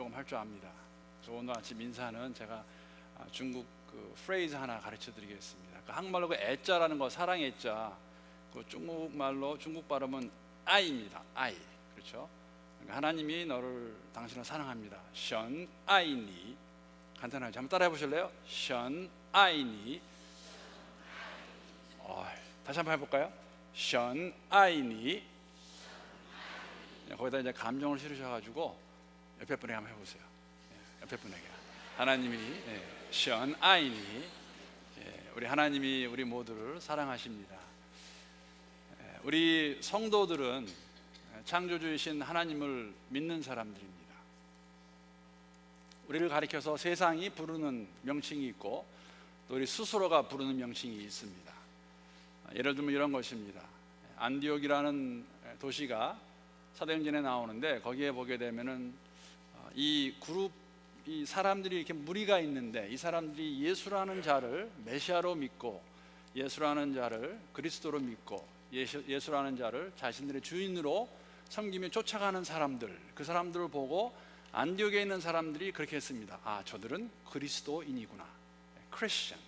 조금 할 줄 압니다. 그래서 오늘 아침 인사는 제가 중국 그 프레이즈 하나 가르쳐 드리겠습니다. 그 한국말로 그 애자라는 거, 사랑의 애자, 그 중국말로 중국 발음은 아이입니다. 아이. 그렇죠? 그러니까 하나님이 당신을 사랑합니다. 션 아이니. 간단하게 한번 따라해 보실래요? 션 아이니. 다시 한번 해볼까요? 션 아이니. 거기다 이제 감정을 실으셔가지고 옆에 분에게 한번 해보세요. 옆에 분에게 하나님이 션 아이니, 우리 하나님이 우리 모두를 사랑하십니다. 우리 성도들은 창조주이신 하나님을 믿는 사람들입니다. 우리를 가리켜서 세상이 부르는 명칭이 있고 또 우리 스스로가 부르는 명칭이 있습니다. 예를 들면 이런 것입니다. 안디옥이라는 도시가 사도행전에 나오는데 거기에 보게 되면은 이 사람들이 이렇게 무리가 있는데 이 사람들이 예수라는 자를 메시아로 믿고 예수라는 자를 그리스도로 믿고 예수라는 자를 자신들의 주인으로 섬기며 쫓아가는 사람들, 그 사람들을 보고 안디옥에 있는 사람들이 그렇게 했습니다. 저들은 그리스도인이구나, 크리스천,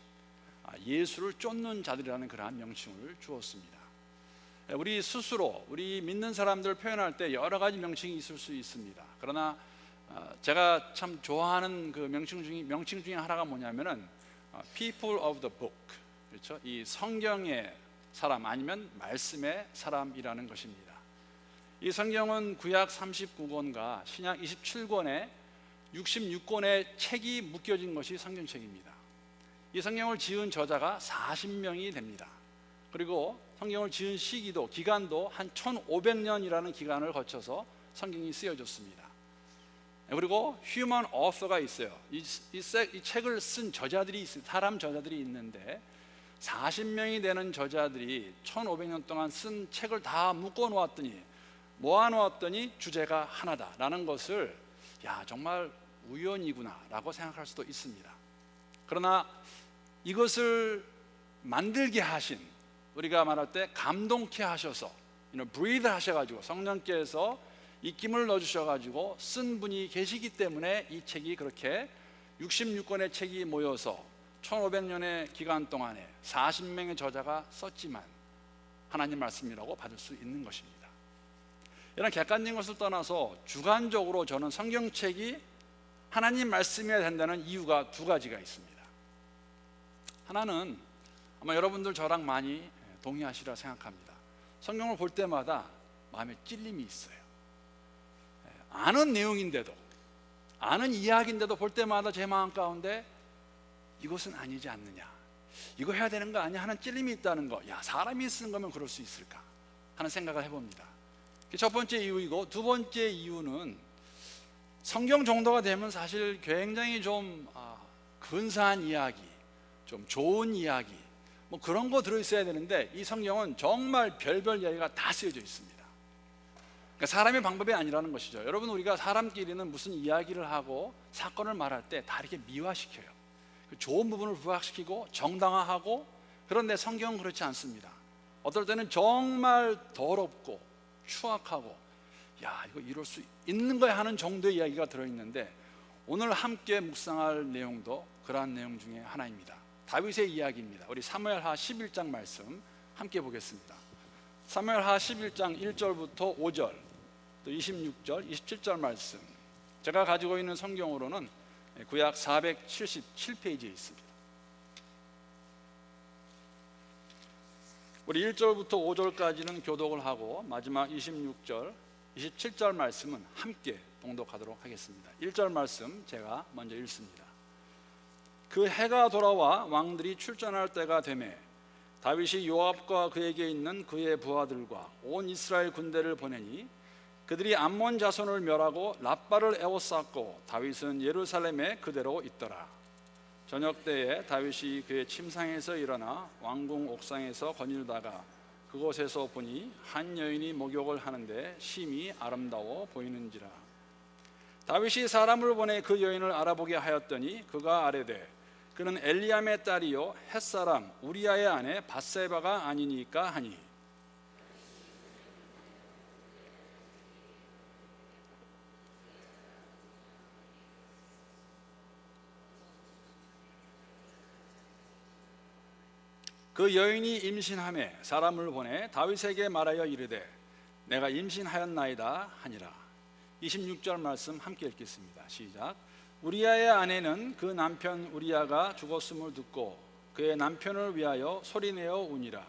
예수를 쫓는 자들이라는 그러한 명칭을 주었습니다. 우리 스스로, 우리 믿는 사람들을 표현할 때 여러 가지 명칭이 있을 수 있습니다. 그러나 제가 참 좋아하는 그 명칭 중에 하나가 뭐냐면은 people of the book, 그렇죠? 이 성경의 사람 아니면 말씀의 사람이라는 것입니다. 이 성경은 구약 39권과 신약 27권에 66권의 책이 묶여진 것이 성경책입니다. 이 성경을 지은 저자가 40명이 됩니다. 그리고 성경을 지은 기간도 한 1500년이라는 기간을 거쳐서 성경이 쓰여졌습니다. 그리고 휴먼 어서가 있어요. 이 책을 쓴 저자들이 있어요. 사람 저자들이 있는데 40명이 되는 저자들이 1500년 동안 쓴 책을 다 모아놓았더니 주제가 하나다라는 것을 정말 우연이구나 라고 생각할 수도 있습니다. 그러나 이것을 만들게 하신, 우리가 말할 때 감동케 하셔서 breathe 하셔가지고 성령께서 입김을 넣어주셔가지고 쓴 분이 계시기 때문에 이 책이 그렇게 66권의 책이 모여서 1500년의 기간 동안에 40명의 저자가 썼지만 하나님 말씀이라고 받을 수 있는 것입니다. 이런 객관적인 것을 떠나서 주관적으로 저는 성경책이 하나님 말씀이어야 된다는 이유가 두 가지가 있습니다. 하나는 아마 여러분들 저랑 많이 동의하시리라 생각합니다. 성경을 볼 때마다 마음에 찔림이 있어요. 아는 내용인데도, 아는 이야기인데도 볼 때마다 제 마음 가운데 이것은 아니지 않느냐, 이거 해야 되는 거 아니야 하는 찔림이 있다는 거. 사람이 쓰는 거면 그럴 수 있을까 하는 생각을 해봅니다. 첫 번째 이유이고, 두 번째 이유는 성경 정도가 되면 사실 굉장히 좀 근사한 이야기, 좀 좋은 이야기, 그런 거 들어있어야 되는데 이 성경은 정말 별별 이야기가 다 쓰여져 있습니다. 그러니까 사람의 방법이 아니라는 것이죠. 여러분, 우리가 사람끼리는 무슨 이야기를 하고 사건을 말할 때 다 이렇게 미화시켜요. 좋은 부분을 부각시키고 정당화하고. 그런데 성경은 그렇지 않습니다. 어떨 때는 정말 더럽고 추악하고 이거 이럴 수 있는 거야 하는 정도의 이야기가 들어있는데, 오늘 함께 묵상할 내용도 그러한 내용 중에 하나입니다. 다윗의 이야기입니다. 우리 사무엘하 11장 말씀 함께 보겠습니다. 사무엘하 11장 1절부터 5절, 또 26절, 27절 말씀. 제가 가지고 있는 성경으로는 구약 477페이지에 있습니다. 우리 1절부터 5절까지는 교독을 하고 마지막 26절, 27절 말씀은 함께 봉독하도록 하겠습니다. 1절 말씀 제가 먼저 읽습니다. 그 해가 돌아와 왕들이 출전할 때가 되매 다윗이 요압과 그에게 있는 그의 부하들과 온 이스라엘 군대를 보내니 그들이 암몬 자손을 멸하고 랍바를 에워쌌고 다윗은 예루살렘에 그대로 있더라. 저녁 때에 다윗이 그의 침상에서 일어나 왕궁 옥상에서 거닐다가 그곳에서 보니 한 여인이 목욕을 하는데 심히 아름다워 보이는지라. 다윗이 사람을 보내 그 여인을 알아보게 하였더니 그가 아뢰되 그는 엘리암의 딸이요 햇사람 우리아의 아내 밧세바가 아니니까 하니, 그 여인이 임신하매 사람을 보내 다윗에게 말하여 이르되 내가 임신하였나이다 하니라. 26절 말씀 함께 읽겠습니다. 시작. 우리아의 아내는 그 남편 우리아가 죽었음을 듣고 그의 남편을 위하여 소리내어 우니라.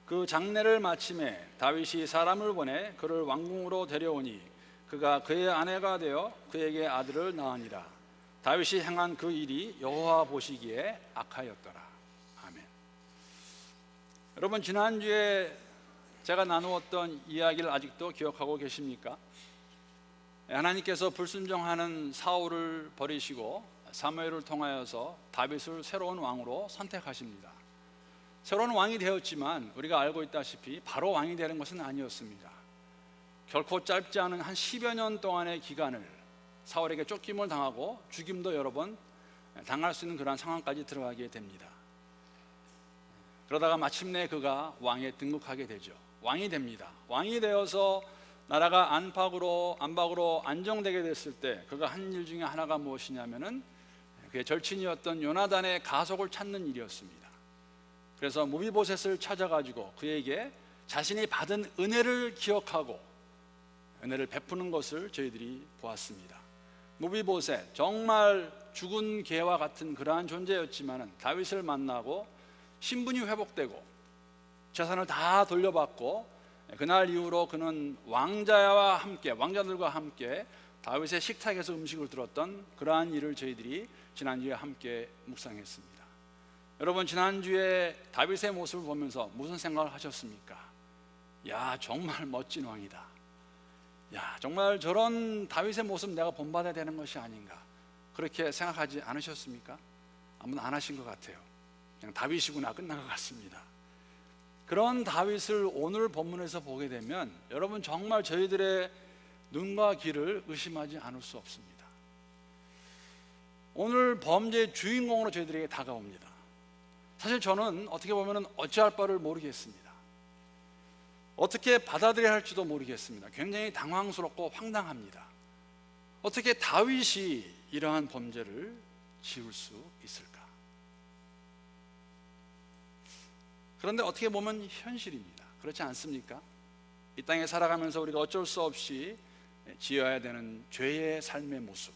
그 장례를 마침에 다윗이 사람을 보내 그를 왕궁으로 데려오니 그가 그의 아내가 되어 그에게 아들을 낳으니라. 다윗이 행한 그 일이 여호와 보시기에 악하였더라. 아멘. 여러분, 지난주에 제가 나누었던 이야기를 아직도 기억하고 계십니까? 하나님께서 불순종하는 사울을 버리시고 사무엘을 통하여서 다윗을 새로운 왕으로 선택하십니다. 새로운 왕이 되었지만 우리가 알고 있다시피 바로 왕이 되는 것은 아니었습니다. 결코 짧지 않은 한 10여 년 동안의 기간을 사울에게 쫓김을 당하고 죽임도 여러 번 당할 수 있는 그러한 상황까지 들어가게 됩니다. 그러다가 마침내 그가 왕에 등극하게 되죠. 왕이 됩니다. 왕이 되어서 나라가 안팎으로 안정되게 됐을 때 그가 한 일 중에 하나가 무엇이냐면은 그의 절친이었던 요나단의 가속을 찾는 일이었습니다. 그래서 무비보셋을 찾아가지고 그에게 자신이 받은 은혜를 기억하고 은혜를 베푸는 것을 저희들이 보았습니다. 무비보셋, 정말 죽은 개와 같은 그러한 존재였지만 다윗을 만나고 신분이 회복되고 재산을 다 돌려받고 그날 이후로 그는 왕자들과 함께 다윗의 식탁에서 음식을 들었던 그러한 일을 저희들이 지난주에 함께 묵상했습니다. 여러분, 지난주에 다윗의 모습을 보면서 무슨 생각을 하셨습니까? 야, 정말 멋진 왕이다. 야, 정말 저런 다윗의 모습 내가 본받아야 되는 것이 아닌가, 그렇게 생각하지 않으셨습니까? 아무도 안 하신 것 같아요. 그냥 다윗이구나 끝난 것 같습니다. 그런 다윗을 오늘 본문에서 보게 되면 여러분, 정말 저희들의 눈과 귀를 의심하지 않을 수 없습니다. 오늘 범죄의 주인공으로 저희들에게 다가옵니다. 사실 저는 어떻게 보면 어찌할 바를 모르겠습니다. 어떻게 받아들여야 할지도 모르겠습니다. 굉장히 당황스럽고 황당합니다. 어떻게 다윗이 이러한 범죄를 지을 수 있을까? 그런데 어떻게 보면 현실입니다. 그렇지 않습니까? 이 땅에 살아가면서 우리가 어쩔 수 없이 지어야 되는 죄의 삶의 모습.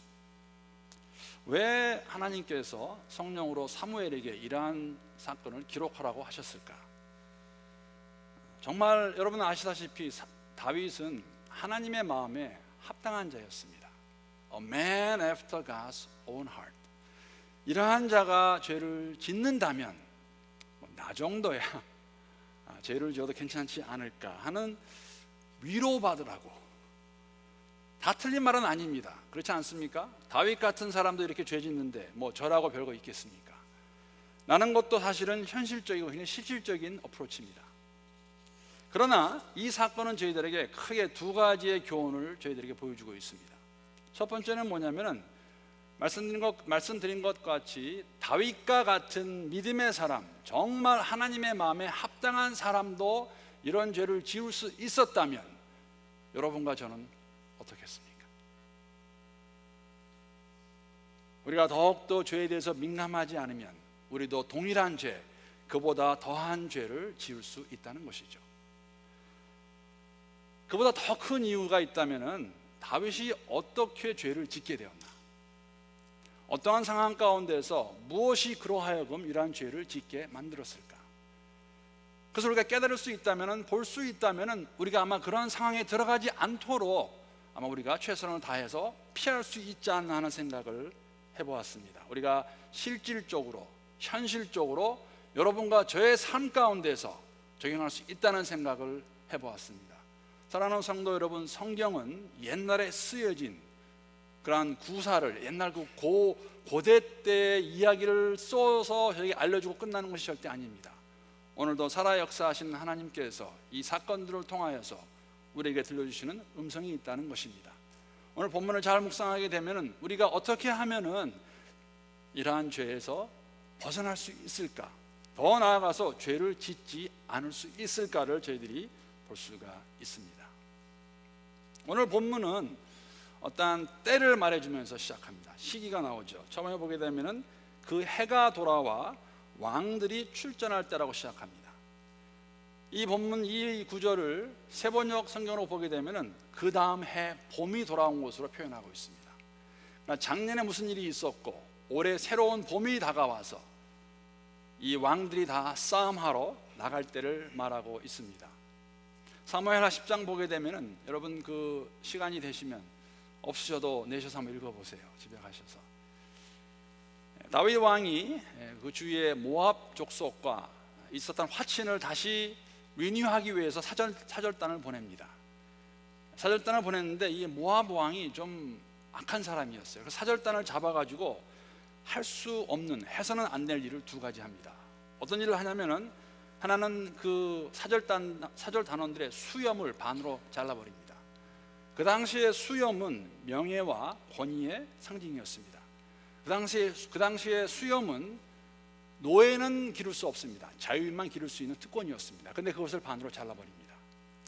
왜 하나님께서 성령으로 사무엘에게 이러한 사건을 기록하라고 하셨을까? 정말 여러분 아시다시피 다윗은 하나님의 마음에 합당한 자였습니다. A man after God's own heart. 이러한 자가 죄를 짓는다면 나 정도야 죄를 지어도 괜찮지 않을까 하는 위로받으라고. 다 틀린 말은 아닙니다. 그렇지 않습니까? 다윗 같은 사람도 이렇게 죄 짓는데 뭐 저라고 별거 있겠습니까? 라는 것도 사실은 현실적이고 굉장히 실질적인 어프로치입니다. 그러나 이 사건은 저희들에게 크게 두 가지의 교훈을 저희들에게 보여주고 있습니다. 첫 번째는 뭐냐면은 말씀드린 것 같이 다윗과 같은 믿음의 사람, 정말 하나님의 마음에 합당한 사람도 이런 죄를 지을 수 있었다면 여러분과 저는 어떻겠습니까? 우리가 더욱더 죄에 대해서 민감하지 않으면 우리도 동일한 죄, 그보다 더한 죄를 지을 수 있다는 것이죠. 그보다 더 큰 이유가 있다면 다윗이 어떻게 죄를 짓게 되었나? 어떠한 상황 가운데서 무엇이 그로 하여금 이러한 죄를 짓게 만들었을까? 그래서 우리가 깨달을 수 있다면, 볼 수 있다면 우리가 아마 그러한 상황에 들어가지 않도록 아마 우리가 최선을 다해서 피할 수 있지 않나 하는 생각을 해보았습니다. 우리가 실질적으로, 현실적으로 여러분과 저의 삶 가운데서 적용할 수 있다는 생각을 해보았습니다. 사랑하는 성도 여러분, 성경은 옛날에 쓰여진 그러한 구사를, 옛날 그 고대 때의 이야기를 써서 저에게 알려주고 끝나는 것이 절대 아닙니다. 오늘도 살아 역사하시는 하나님께서 이 사건들을 통하여서 우리에게 들려주시는 음성이 있다는 것입니다. 오늘 본문을 잘 묵상하게 되면 우리가 어떻게 하면은 이러한 죄에서 벗어날 수 있을까, 더 나아가서 죄를 짓지 않을 수 있을까를 저희들이 볼 수가 있습니다. 오늘 본문은 어떠한 때를 말해주면서 시작합니다. 시기가 나오죠. 처음에 보게 되면은 그 해가 돌아와 왕들이 출전할 때라고 시작합니다. 이 본문 이 구절을 세번역 성경으로 보게 되면은 그 다음 해 봄이 돌아온 것으로 표현하고 있습니다. 그러니까 작년에 무슨 일이 있었고 올해 새로운 봄이 다가와서 이 왕들이 다 싸움하러 나갈 때를 말하고 있습니다. 사무엘하 10장 보게 되면은 여러분 그 시간이 되시면 없으셔도 내셔서 한번 읽어보세요. 집에 가셔서. 다윗 왕이 그 주위의 모압 족속과 있었던 화친을 다시 리뉴하기 위해서 사절단을 보냅니다. 사절단을 보냈는데 이 모압 왕이 좀 악한 사람이었어요. 그래서 사절단을 잡아가지고 할 수 없는, 해서는 안 될 일을 두 가지 합니다. 어떤 일을 하냐면은 하나는 그 사절단원들의 수염을 반으로 잘라버립니다. 그 당시에 수염은 명예와 권위의 상징이었습니다. 그 당시에 수염은 노예는 기를 수 없습니다. 자유인만 기를 수 있는 특권이었습니다. 그런데 그것을 반으로 잘라버립니다.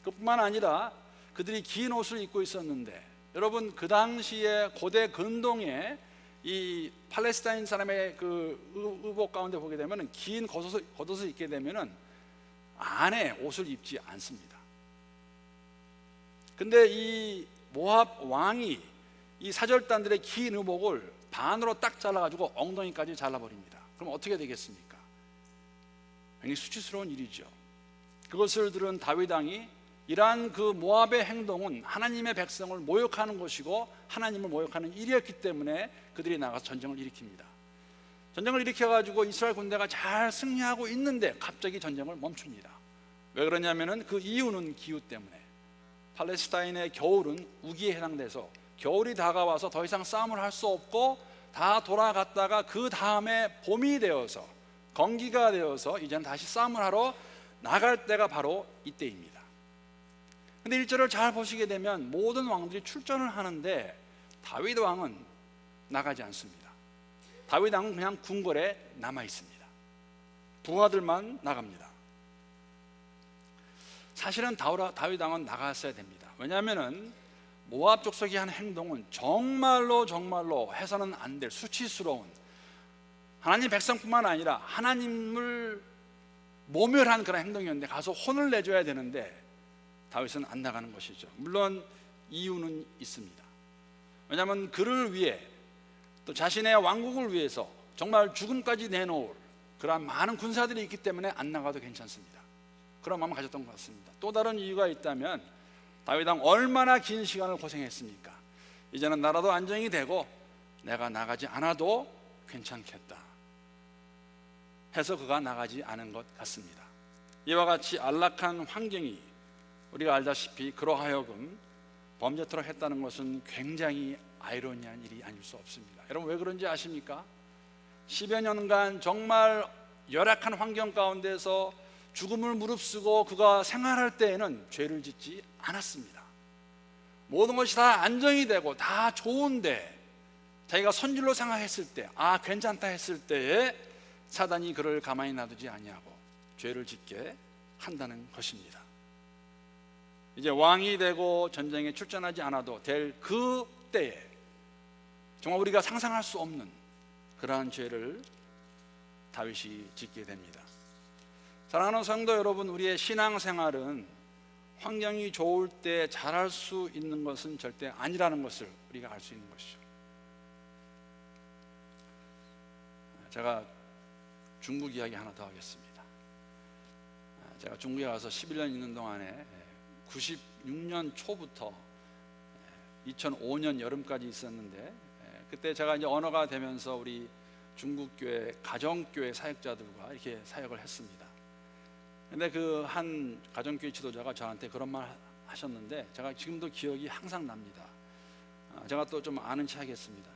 그뿐만 아니라 그들이 긴 옷을 입고 있었는데, 여러분 그 당시에 고대 근동에 이 팔레스타인 사람의 그 의복 가운데 보게 되면 긴 겉옷을 입게 되면은 안에 옷을 입지 않습니다. 근데 이 모압 왕이 이 사절단들의 긴 의복을 반으로 딱 잘라가지고 엉덩이까지 잘라버립니다. 그럼 어떻게 되겠습니까? 굉장히 수치스러운 일이죠. 그것을 들은 다윗 왕이 이러한 그 모압의 행동은 하나님의 백성을 모욕하는 것이고 하나님을 모욕하는 일이었기 때문에 그들이 나가서 전쟁을 일으킵니다. 전쟁을 일으켜가지고 이스라엘 군대가 잘 승리하고 있는데 갑자기 전쟁을 멈춥니다. 왜 그러냐면은 그 이유는 기후 때문에 팔레스타인의 겨울은 우기에 해당돼서 겨울이 다가와서 더 이상 싸움을 할 수 없고 다 돌아갔다가 그 다음에 봄이 되어서 건기가 되어서 이제는 다시 싸움을 하러 나갈 때가 바로 이때입니다. 근데 1절을 잘 보시게 되면 모든 왕들이 출전을 하는데 다윗 왕은 나가지 않습니다. 다윗 왕은 그냥 궁궐에 남아 있습니다. 부하들만 나갑니다. 사실은 다윗 왕은 나갔어야 됩니다. 왜냐하면은 모압 족속이 한 행동은 정말로 해서는 안 될 수치스러운, 하나님 백성뿐만 아니라 하나님을 모멸한 그런 행동이었는데 가서 혼을 내줘야 되는데 다윗은 안 나가는 것이죠. 물론 이유는 있습니다. 왜냐하면 그를 위해 또 자신의 왕국을 위해서 정말 죽음까지 내놓을 그러한 많은 군사들이 있기 때문에 안 나가도 괜찮습니다. 그런 마음을 가졌던 것 같습니다. 또 다른 이유가 있다면 다윗 왕 얼마나 긴 시간을 고생했습니까? 이제는 나라도 안정이 되고 내가 나가지 않아도 괜찮겠다 해서 그가 나가지 않은 것 같습니다. 이와 같이 안락한 환경이 우리가 알다시피 그로 하여금 범죄토록 했다는 것은 굉장히 아이러니한 일이 아닐 수 없습니다. 여러분 왜 그런지 아십니까? 10여 년간 정말 열악한 환경 가운데서 죽음을 무릅쓰고 그가 생활할 때에는 죄를 짓지 않았습니다. 모든 것이 다 안정이 되고 다 좋은데 자기가 선질로 생각했을 때, 아 괜찮다 했을 때에 사단이 그를 가만히 놔두지 아니하고 죄를 짓게 한다는 것입니다. 이제 왕이 되고 전쟁에 출전하지 않아도 될 그 때에 정말 우리가 상상할 수 없는 그러한 죄를 다윗이 짓게 됩니다. 사랑하는 성도 여러분, 우리의 신앙생활은 환경이 좋을 때 잘할 수 있는 것은 절대 아니라는 것을 우리가 알 수 있는 것이죠. 제가 중국 이야기 하나 더 하겠습니다. 제가 중국에 가서 11년 있는 동안에 96년 초부터 2005년 여름까지 있었는데, 그때 제가 이제 언어가 되면서 우리 중국교회 가정교회 사역자들과 이렇게 사역을 했습니다. 근데 그 한 가정교회 지도자가 저한테 그런 말 하셨는데 제가 지금도 기억이 항상 납니다. 제가 또 좀 아는 체 하겠습니다.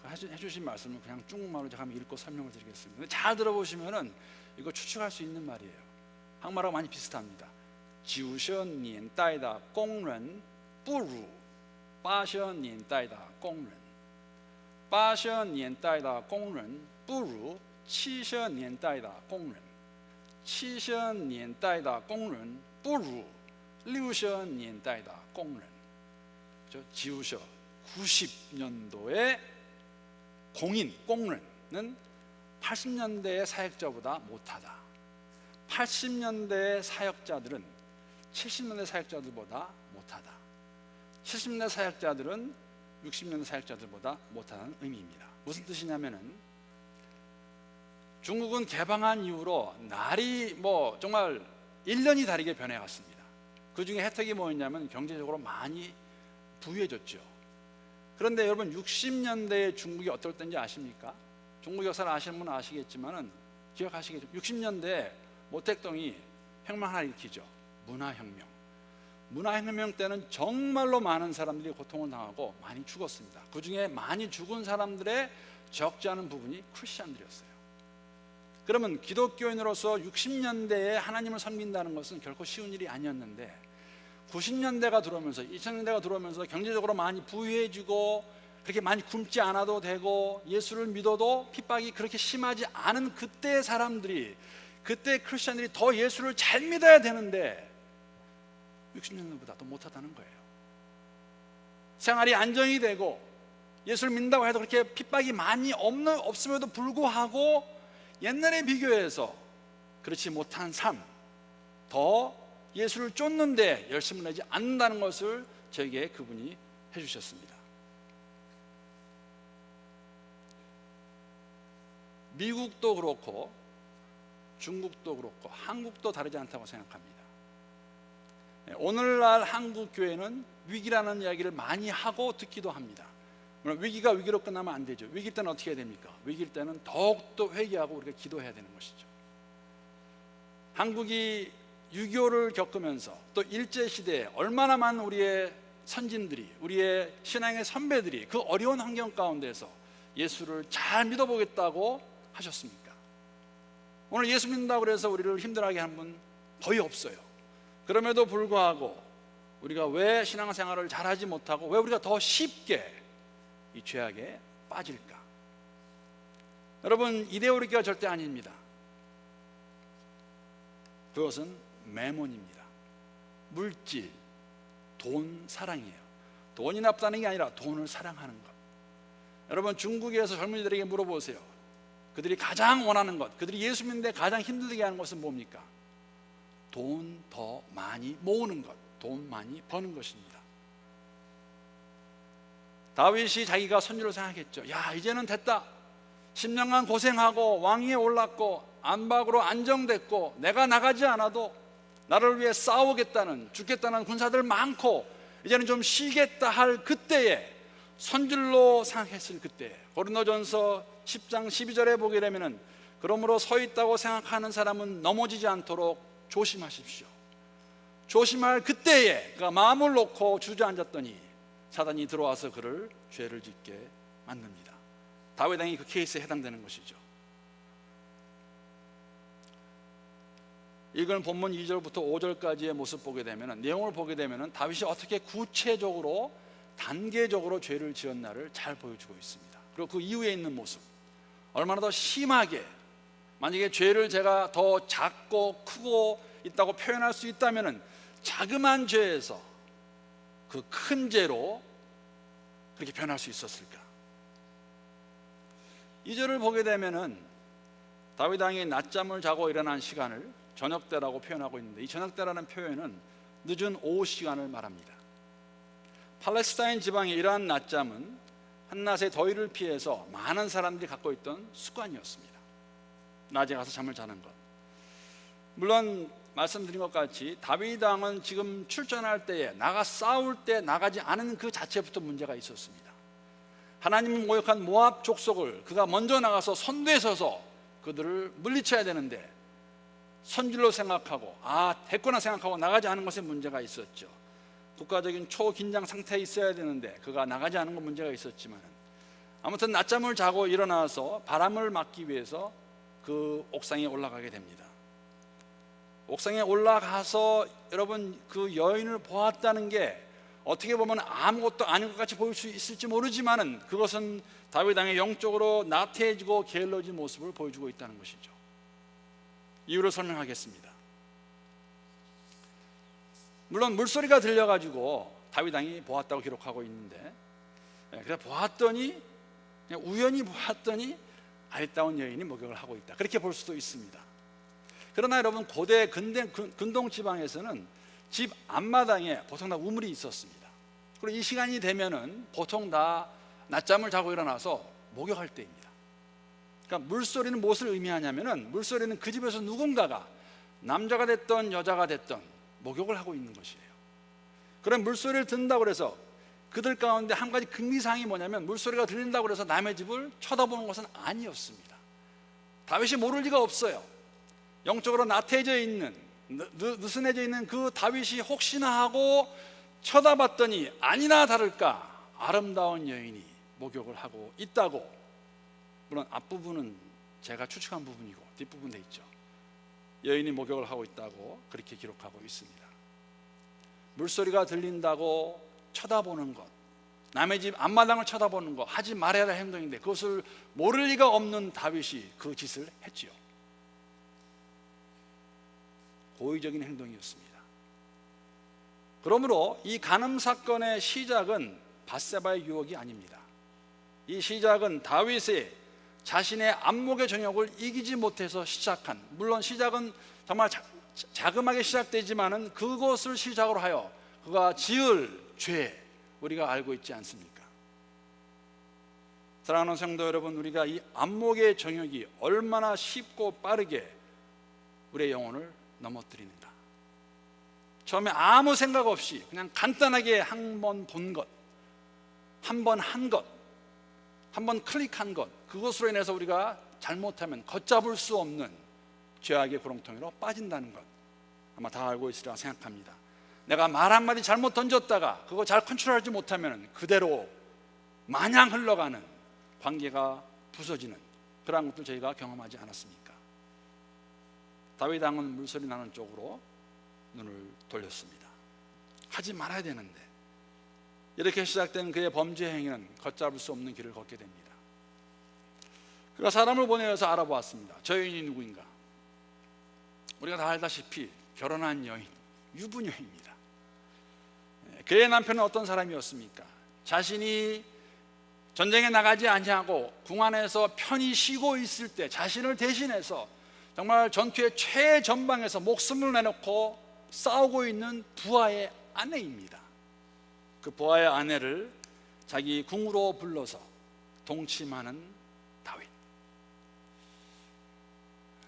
해주신 말씀을 그냥 중국말로 제가 한번 읽고 설명을 드리겠습니다. 근데 잘 들어보시면은 이거 추측할 수 있는 말이에요. 한국말하고 많이 비슷합니다. 90年代的工人不如80年代的工人，80年代的工人不如70年代的工人，70年代的工人不如60年代的工人。저 지우셔 90년도의 공인, 공른은 80년대의 사역자보다 못하다. 80년대의 사역자들은 70년대 사역자들보다 못하다. 70년대 사역자들은 60년대 사역자들보다 못하다는 의미입니다. 무슨 뜻이냐면은 중국은 개방한 이후로 날이 정말 1년이 다르게 변해갔습니다. 그 중에 혜택이 뭐였냐면 경제적으로 많이 부유해졌죠. 그런데 여러분 60년대에 중국이 어떨 때인지 아십니까? 중국 역사를 아시는 분은 아시겠지만은 기억하시겠죠. 60년대에 모택동이 혁명 하나 일으키죠. 문화혁명. 문화혁명 때는 정말로 많은 사람들이 고통을 당하고 많이 죽었습니다. 그 중에 많이 죽은 사람들의 적지 않은 부분이 크리스천들이었어요. 그러면 기독교인으로서 60년대에 하나님을 섬긴다는 것은 결코 쉬운 일이 아니었는데 90년대가 들어오면서 2000년대가 들어오면서 경제적으로 많이 부유해지고 그렇게 많이 굶지 않아도 되고 예수를 믿어도 핍박이 그렇게 심하지 않은 그때의 사람들이, 그때 크리스천들이 더 예수를 잘 믿어야 되는데 60년대보다 더 못하다는 거예요. 생활이 안정이 되고 예수를 믿는다고 해도 그렇게 핍박이 많이 없음에도 불구하고 옛날에 비교해서 그렇지 못한 삶, 더 예수를 쫓는데 열심을 내지 않는다는 것을 저에게 그분이 해주셨습니다. 미국도 그렇고 중국도 그렇고 한국도 다르지 않다고 생각합니다. 오늘날 한국 교회는 위기라는 이야기를 많이 하고 듣기도 합니다. 물론 위기가 위기로 끝나면 안 되죠. 위기 때는 어떻게 해야 됩니까? 위기일 때는 더욱더 회개하고 우리가 기도해야 되는 것이죠. 한국이 6.25를 겪으면서 또 일제시대에 얼마나 많은 우리의 선진들이, 우리의 신앙의 선배들이 그 어려운 환경 가운데서 예수를 잘 믿어보겠다고 하셨습니까? 오늘 예수 믿는다고 해서 우리를 힘들어하게 하는 분 거의 없어요. 그럼에도 불구하고 우리가 왜 신앙생활을 잘하지 못하고 왜 우리가 더 쉽게 이 죄악에 빠질까? 여러분, 이데올로기가 절대 아닙니다. 그것은 매몬입니다. 물질, 돈 사랑이에요. 돈이 나쁘다는 게 아니라 돈을 사랑하는 것. 여러분, 중국에서 젊은이들에게 물어보세요. 그들이 가장 원하는 것, 그들이 예수 믿는데 가장 힘들게 하는 것은 뭡니까? 돈 더 많이 모으는 것, 돈 많이 버는 것입니다. 다윗이 자기가 선지로 생각했죠. 야, 이제는 됐다. 10년간 고생하고 왕위에 올랐고 안박으로 안정됐고 내가 나가지 않아도 나를 위해 싸우겠다는, 죽겠다는 군사들 많고 이제는 좀 쉬겠다 할 그때에, 선질로 생각했을 그때, 고린도전서 10장 12절에 보게 되면은 그러므로 서 있다고 생각하는 사람은 넘어지지 않도록 조심하십시오. 조심할 그때에 그가 마음을 놓고 주저앉았더니 사단이 들어와서 그를 죄를 짓게 만듭니다. 다윗 왕이 그 케이스에 해당되는 것이죠. 이건 본문 2절부터 5절까지의 모습 보게 되면, 내용을 보게 되면 다윗이 어떻게 구체적으로 단계적으로 죄를 지었나를 잘 보여주고 있습니다. 그리고 그 이후에 있는 모습, 얼마나 더 심하게, 만약에 죄를 제가 더 작고 크고 있다고 표현할 수 있다면 자그마한 죄에서 그 큰 죄로 그렇게 변할 수 있었을까? 2절을 보게 되면은 다윗 왕이 낮잠을 자고 일어난 시간을 저녁때라고 표현하고 있는데, 이 저녁때라는 표현은 늦은 오후 시간을 말합니다. 팔레스타인 지방의 이러한 낮잠은 한낮의 더위를 피해서 많은 사람들이 갖고 있던 습관이었습니다. 낮에 가서 잠을 자는 것. 물론 말씀드린 것 같이 다윗 왕은 지금 출전할 때에, 나가 싸울 때 나가지 않은 그 자체부터 문제가 있었습니다. 하나님을 모욕한 모압 족속을 그가 먼저 나가서 선두에 서서 그들을 물리쳐야 되는데 선질로 생각하고 됐구나 생각하고 나가지 않은 것에 문제가 있었죠. 국가적인 초긴장 상태에 있어야 되는데 그가 나가지 않은 건 문제가 있었지만, 아무튼 낮잠을 자고 일어나서 바람을 막기 위해서 그 옥상에 올라가게 됩니다. 옥상에 올라가서 여러분 그 여인을 보았다는 게 어떻게 보면 아무것도 아닌 것 같이 보일 수 있을지 모르지만은 그것은 다윗 왕의 영적으로 나태해지고 게을러진 모습을 보여주고 있다는 것이죠. 이유를 설명하겠습니다. 물론 물소리가 들려가지고 다윗 왕이 보았다고 기록하고 있는데, 그래 보았더니 그냥 우연히 보았더니 아리따운 여인이 목욕을 하고 있다, 그렇게 볼 수도 있습니다. 그러나 여러분, 고대 근동 지방에서는 집 앞마당에 보통 다 우물이 있었습니다. 그리고 이 시간이 되면은 보통 다 낮잠을 자고 일어나서 목욕할 때입니다. 그러니까 물소리는 무엇을 의미하냐면은, 물소리는 그 집에서 누군가가, 남자가 됐던 여자가 됐던, 목욕을 하고 있는 것이에요. 그런 물소리를 듣는다고 해서 그들 가운데 한 가지 금기사항이 뭐냐면, 물소리가 들린다고 해서 남의 집을 쳐다보는 것은 아니었습니다. 다윗이 모를 리가 없어요. 영적으로 나태해져 있는, 느슨해져 있는 그 다윗이 혹시나 하고 쳐다봤더니 아니나 다를까 아름다운 여인이 목욕을 하고 있다고. 물론 앞부분은 제가 추측한 부분이고 뒷부분 돼 있죠. 여인이 목욕을 하고 있다고 그렇게 기록하고 있습니다. 물소리가 들린다고 쳐다보는 것, 남의 집 앞마당을 쳐다보는 것, 하지 말아야 할 행동인데 그것을 모를 리가 없는 다윗이 그 짓을 했지요. 고의적인 행동이었습니다. 그러므로 이 간음 사건의 시작은 밧세바의 유혹이 아닙니다. 이 시작은 다윗의 자신의 안목의 정욕을 이기지 못해서 시작한, 물론 시작은 정말 자그마하게 시작되지만은 그것을 시작으로 하여 그가 지을 죄, 우리가 알고 있지 않습니까? 사랑하는 성도 여러분, 우리가 이 안목의 정욕이 얼마나 쉽고 빠르게 우리의 영혼을 넘어뜨리는가. 처음에 아무 생각 없이 그냥 간단하게 한 번 본 것, 한 번 한 것, 한 번 클릭한 것, 그것으로 인해서 우리가 잘못하면 걷잡을 수 없는 죄악의 구렁텅이로 빠진다는 것, 아마 다 알고 있으리라 생각합니다. 내가 말 한마디 잘못 던졌다가 그거 잘 컨트롤하지 못하면 그대로 마냥 흘러가는, 관계가 부서지는 그러한 것들 저희가 경험하지 않았습니까? 다윗 왕은 물소리 나는 쪽으로 눈을 돌렸습니다. 하지 말아야 되는데. 이렇게 시작된 그의 범죄 행위는 걷잡을 수 없는 길을 걷게 됩니다. 그가 사람을 보내어서 알아보았습니다. 저 여인이 누구인가? 우리가 다 알다시피 결혼한 여인, 유부녀입니다. 그의 남편은 어떤 사람이었습니까? 자신이 전쟁에 나가지 아니하고 궁 안에서 편히 쉬고 있을 때 자신을 대신해서 정말 전투의 최전방에서 목숨을 내놓고 싸우고 있는 부하의 아내입니다. 그 부하의 아내를 자기 궁으로 불러서 동침하는 다윗.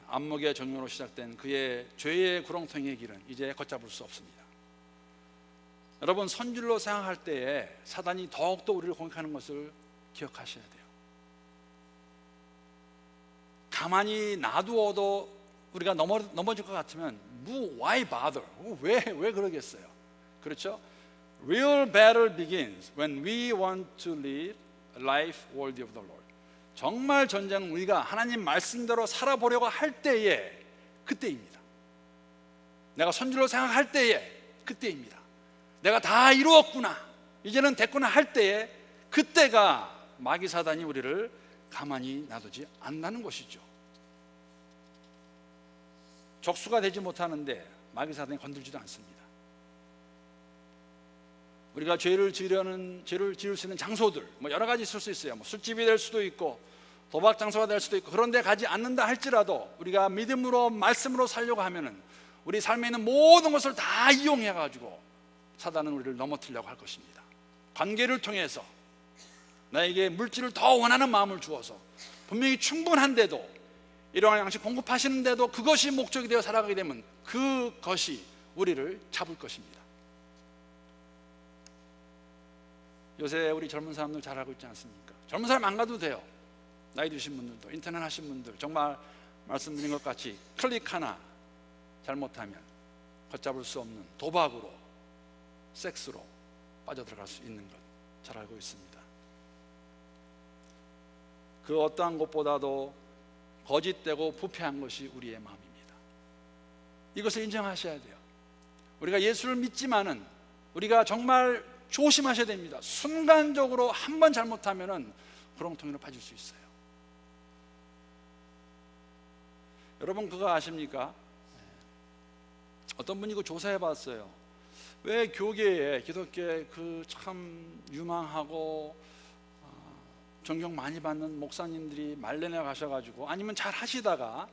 안목의 정욕으로 시작된 그의 죄의 구렁텅이의 길은 이제 걷잡을 수 없습니다. 여러분, 선줄로 생각할 때에 사단이 더욱더 우리를 공격하는 것을 기억하셔야 돼요. 가만히 놔두어도 우리가 넘어질 것 같으면 why bother? 왜 그러겠어요? 그렇죠? Real battle begins when we want to live a life worthy of the Lord. 정말 전쟁은 우리가 하나님 말씀대로 살아보려고 할 때에, 그때입니다. 내가 선줄로 생각할 때에, 그때입니다. 내가 다 이루었구나, 이제는 됐구나 할 때에, 그때가 마귀 사단이 우리를 가만히 놔두지 않는 것이죠. 적수가 되지 못하는데 마귀 사단이 건들지도 않습니다. 우리가 죄를 지을 수 있는 장소들, 여러 가지 있을 수 있어요. 술집이 될 수도 있고 도박 장소가 될 수도 있고, 그런데 가지 않는다 할지라도 우리가 믿음으로 말씀으로 살려고 하면은 우리 삶에 있는 모든 것을 다 이용해 가지고 사단은 우리를 넘어뜨리려고 할 것입니다. 관계를 통해서 나에게 물질을 더 원하는 마음을 주어서 분명히 충분한데도, 일용할 양식 공급하시는데도 그것이 목적이 되어 살아가게 되면 그것이 우리를 잡을 것입니다. 요새 우리 젊은 사람들 잘 알고 있지 않습니까? 젊은 사람 안 가도 돼요. 나이 드신 분들도, 인터넷 하신 분들, 정말 말씀드린 것 같이 클릭 하나 잘못하면 걷잡을 수 없는 도박으로, 섹스로 빠져들어갈 수 있는 것 잘 알고 있습니다. 그 어떠한 것보다도 거짓되고 부패한 것이 우리의 마음입니다. 이것을 인정하셔야 돼요. 우리가 예수를 믿지만은 우리가 정말 조심하셔야 됩니다. 순간적으로 한 번 잘못하면은 구렁텅이로 빠질 수 있어요. 여러분, 그거 아십니까? 어떤 분이 그 조사해 봤어요. 왜 교계에, 기독교에 그 참 유망하고 존경 많이 받는 목사님들이 말년에 가셔가지고 아니면 잘 하시다가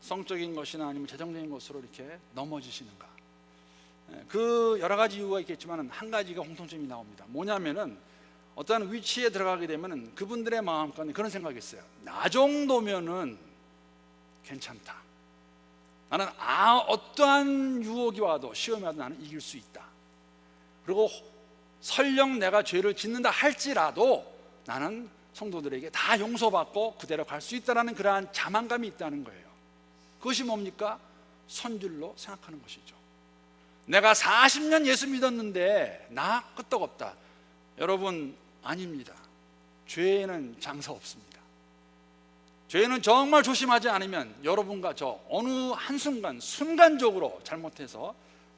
성적인 것이나 아니면 재정적인 것으로 이렇게 넘어지시는가? 그 여러 가지 이유가 있겠지만 한 가지가 공통점이 나옵니다. 뭐냐면은 어떤 위치에 들어가게 되면은 그분들의 마음 가운데 그런 생각이 있어요. 나 정도면은 괜찮다. 나는 어떠한 유혹이 와도 시험이 와도 나는 이길 수 있다. 그리고 설령 내가 죄를 짓는다 할지라도 나는 성도들에게 다 용서받고 그대로 갈 수 있다는 그러한 자만감이 있다는 거예요. 그것이 뭡니까? 선줄로 생각하는 것이죠. 내가 40년 예수 믿었는데 나 끄떡없다. 여러분, 아닙니다. 죄에는 장사 없습니다. 죄는 정말 조심하지 않으면 여러분과 저 어느 한순간 순간적으로 잘못해서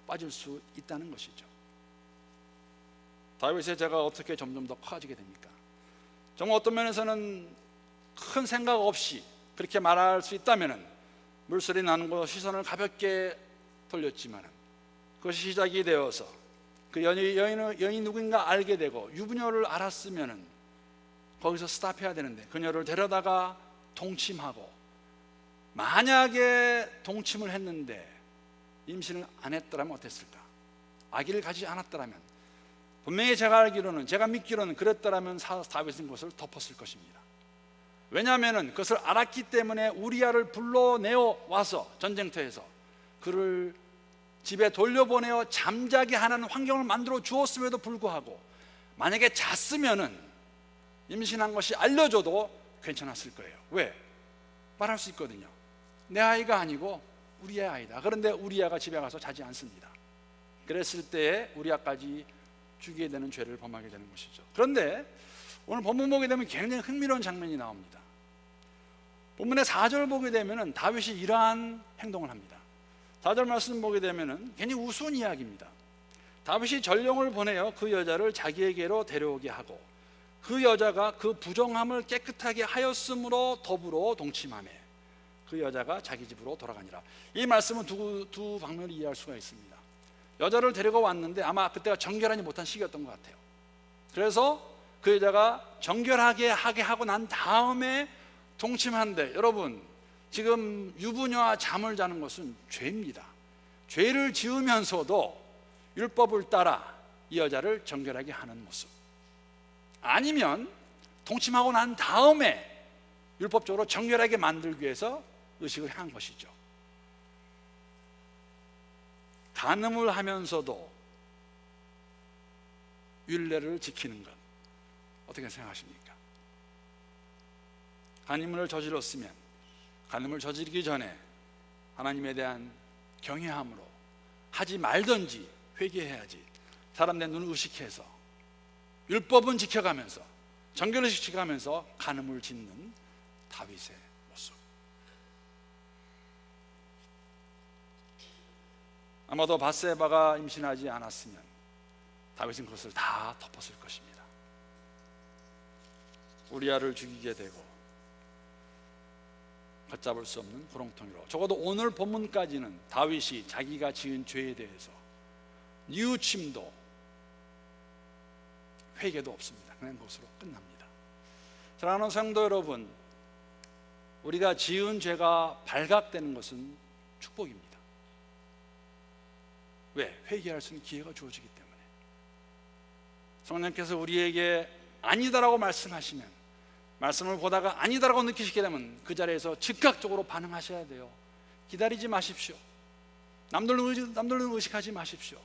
빠질 수 있다는 것이죠. 다윗의 죄가 어떻게 점점 더 커지게 됩니까? 정말 어떤 면에서는 큰 생각 없이 그렇게 말할 수 있다면 물소리 나는 곳 시선을 가볍게 돌렸지만 그것이 시작이 되어서 그 여인이 누구인가 알게 되고 유부녀를 알았으면 거기서 스탑해야 되는데 그녀를 데려다가 동침하고, 만약에 동침을 했는데 임신을 안 했더라면 어땠을까? 아기를 가지지 않았더라면, 분명히 제가 믿기로는 그랬더라면 다윗은 그것을 덮었을 것입니다. 왜냐하면 그것을 알았기 때문에 우리아를 불러내어 와서 전쟁터에서 그를 집에 돌려보내어 잠자게 하는 환경을 만들어 주었음에도 불구하고 만약에 잤으면은 임신한 것이 알려줘도 괜찮았을 거예요. 왜? 말할 수 있거든요. 내 아이가 아니고 우리의 아이다. 그런데 우리아가 집에 가서 자지 않습니다. 그랬을 때에 우리아까지 죽이게 되는 죄를 범하게 되는 것이죠. 그런데 오늘 본문 보게 되면 굉장히 흥미로운 장면이 나옵니다. 본문의 4절 보게 되면 다윗이 이러한 행동을 합니다. 4절 말씀 보게 되면 굉장히 우스운 이야기입니다. 다윗이 전령을 보내어 그 여자를 자기에게로 데려오게 하고 그 여자가 그 부정함을 깨끗하게 하였으므로 더불어 동침하매 그 여자가 자기 집으로 돌아가니라. 이 말씀은 두 방면으로 이해할 수가 있습니다. 여자를 데리고 왔는데 아마 그때가 정결하지 못한 시기였던 것 같아요. 그래서 그 여자가 정결하게 하게 하고 난 다음에 동침한데, 여러분, 지금 유부녀와 잠을 자는 것은 죄입니다. 죄를 지으면서도 율법을 따라 이 여자를 정결하게 하는 모습, 아니면 동침하고 난 다음에 율법적으로 정결하게 만들기 위해서 의식을 행한 것이죠. 간음을 하면서도 율례를 지키는 것, 어떻게 생각하십니까? 간음을 저질렀으면 간음을 저지르기 전에 하나님에 대한 경외함으로 하지 말든지 회개해야지. 사람 내 눈을 의식해서 율법은 지켜가면서 정결을 지켜가면서 간음을 짓는 다윗의 모습. 아마도 밧세바가 임신하지 않았으면 다윗은 그것을 다 덮었을 것입니다. 우리아를 죽이게 되고 걷잡을 수 없는 구렁텅이로, 적어도 오늘 본문까지는 다윗이 자기가 지은 죄에 대해서 뉘우침도 회개도 없습니다. 그냥 그것으로 끝납니다. 사랑하는 성도 여러분, 우리가 지은 죄가 발각되는 것은 축복입니다. 왜? 회개할 수 있는 기회가 주어지기 때문에. 성령께서 우리에게 아니다라고 말씀하시면, 말씀을 보다가 아니다라고 느끼시게 되면 그 자리에서 즉각적으로 반응하셔야 돼요. 기다리지 마십시오. 남들은 의식하지 마십시오.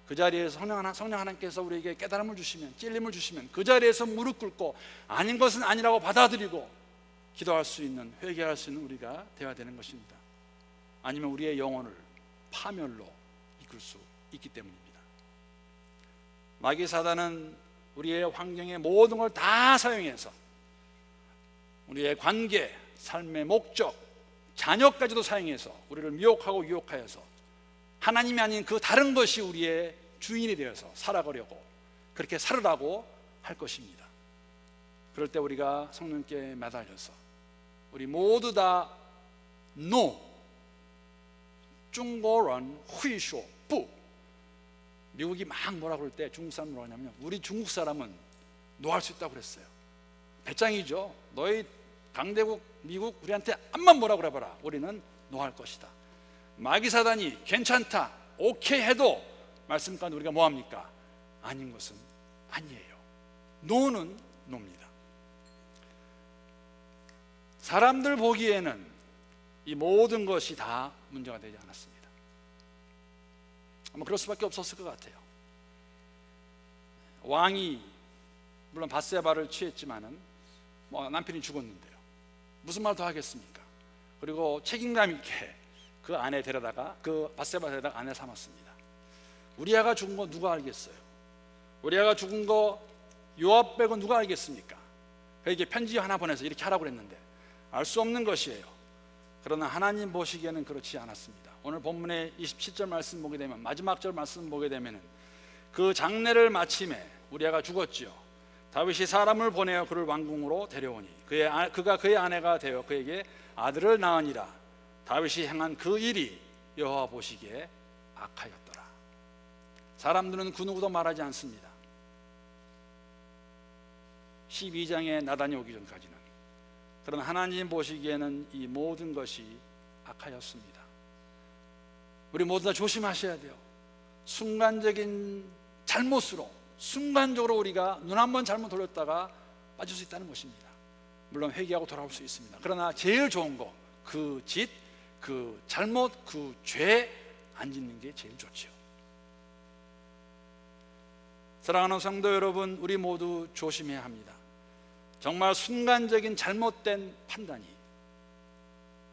그 자리에서 성령 하나님께서 우리에게 깨달음을 주시면, 찔림을 주시면 그 자리에서 무릎 꿇고 아닌 것은 아니라고 받아들이고 기도할 수 있는, 회개할 수 있는 우리가 되어야 되는 것입니다. 아니면 우리의 영혼을 파멸로 이끌 수 있기 때문입니다. 마귀 사단은 우리의 환경의 모든 걸 다 사용해서 우리의 관계, 삶의 목적, 자녀까지도 사용해서 우리를 미혹하고 유혹하여서 하나님이 아닌 그 다른 것이 우리의 주인이 되어서 살아가려고, 그렇게 살으라고 할 것입니다. 그럴 때 우리가 성령께 매달려서 우리 모두 다 노, 중국어는 후이쇼 부, 미국이 막 뭐라 그럴 때 중국 사람 뭐라 하냐면 우리 중국 사람은 노 할 수 있다고 그랬어요. 배짱이죠. 너희 강대국 미국 우리한테 암만 뭐라고 그래봐라, 우리는 노할 것이다. 마귀 사단이 괜찮다, 오케이 해도 말씀 가운데 우리가 뭐합니까? 아닌 것은 아니에요. 노는 노입니다. 사람들 보기에는 이 모든 것이 다 문제가 되지 않았습니다. 아마 그럴 수밖에 없었을 것 같아요. 왕이 물론 밧세바를 취했지만은 남편이 죽었는데요, 무슨 말 더 하겠습니까? 그리고 책임감 있게 그 아내 데려다가, 그 밧세바 데려다가 아내 삼았습니다. 우리아가 죽은 거 누가 알겠어요? 우리아가 죽은 거 요압 빼고 누가 알겠습니까? 그에게 편지 하나 보내서 이렇게 하라고 그랬는데 알 수 없는 것이에요. 그러나 하나님 보시기에는 그렇지 않았습니다. 오늘 본문의 27절 말씀 보게 되면, 마지막 절 말씀 보게 되면, 그 장례를 마침에 우리아가 죽었지요. 다윗이 사람을 보내어 그를 왕궁으로 데려오니 그가 그의 아내가 되어 그에게 아들을 낳으니라. 다윗이 행한 그 일이 여호와 보시기에 악하였더라. 사람들은 그 누구도 말하지 않습니다. 12장에 나단이 오기 전까지는. 그러나 하나님 보시기에는 이 모든 것이 악하였습니다. 우리 모두 다 조심하셔야 돼요. 순간적인 잘못으로, 순간적으로 우리가 눈 한 번 잘못 돌렸다가 빠질 수 있다는 것입니다. 물론 회개하고 돌아올 수 있습니다. 그러나 제일 좋은 거, 그 짓, 그 잘못, 그 죄 안 짓는 게 제일 좋죠. 사랑하는 성도 여러분, 우리 모두 조심해야 합니다. 정말 순간적인 잘못된 판단이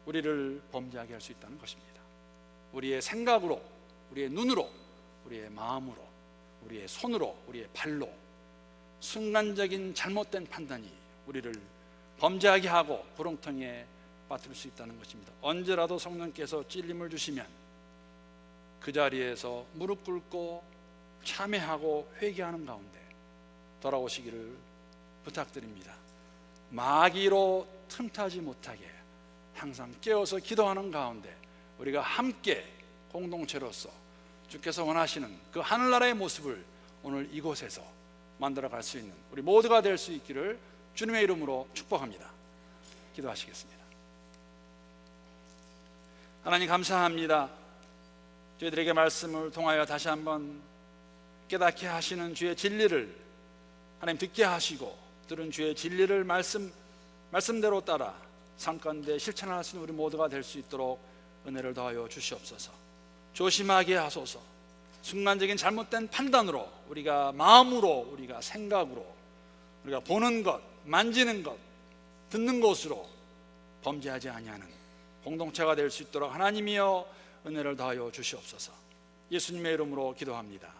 우리를 범죄하게 할 수 있다는 것입니다. 우리의 생각으로, 우리의 눈으로, 우리의 마음으로, 우리의 손으로, 우리의 발로 순간적인 잘못된 판단이 우리를 범죄하게 하고 구렁텅이에 빠뜨릴 수 있다는 것입니다. 언제라도 성령께서 찔림을 주시면 그 자리에서 무릎 꿇고 참회하고 회개하는 가운데 돌아오시기를 부탁드립니다. 마귀로 틈타지 못하게 항상 깨어서 기도하는 가운데 우리가 함께 공동체로서 주께서 원하시는 그 하늘나라의 모습을 오늘 이곳에서 만들어갈 수 있는 우리 모두가 될 수 있기를 주님의 이름으로 축복합니다. 기도하시겠습니다. 하나님 감사합니다. 저희들에게 말씀을 통하여 다시 한번 깨닫게 하시는 주의 진리를 하나님 듣게 하시고, 들은 주의 진리를 말씀대로 따라 삶 가운데 실천할 수 있는 우리 모두가 될 수 있도록 은혜를 더하여 주시옵소서. 조심하게 하소서. 순간적인 잘못된 판단으로, 우리가 마음으로, 우리가 생각으로, 우리가 보는 것, 만지는 것, 듣는 것으로 범죄하지 아니하는 공동체가 될 수 있도록 하나님이여 은혜를 더하여 주시옵소서. 예수님의 이름으로 기도합니다.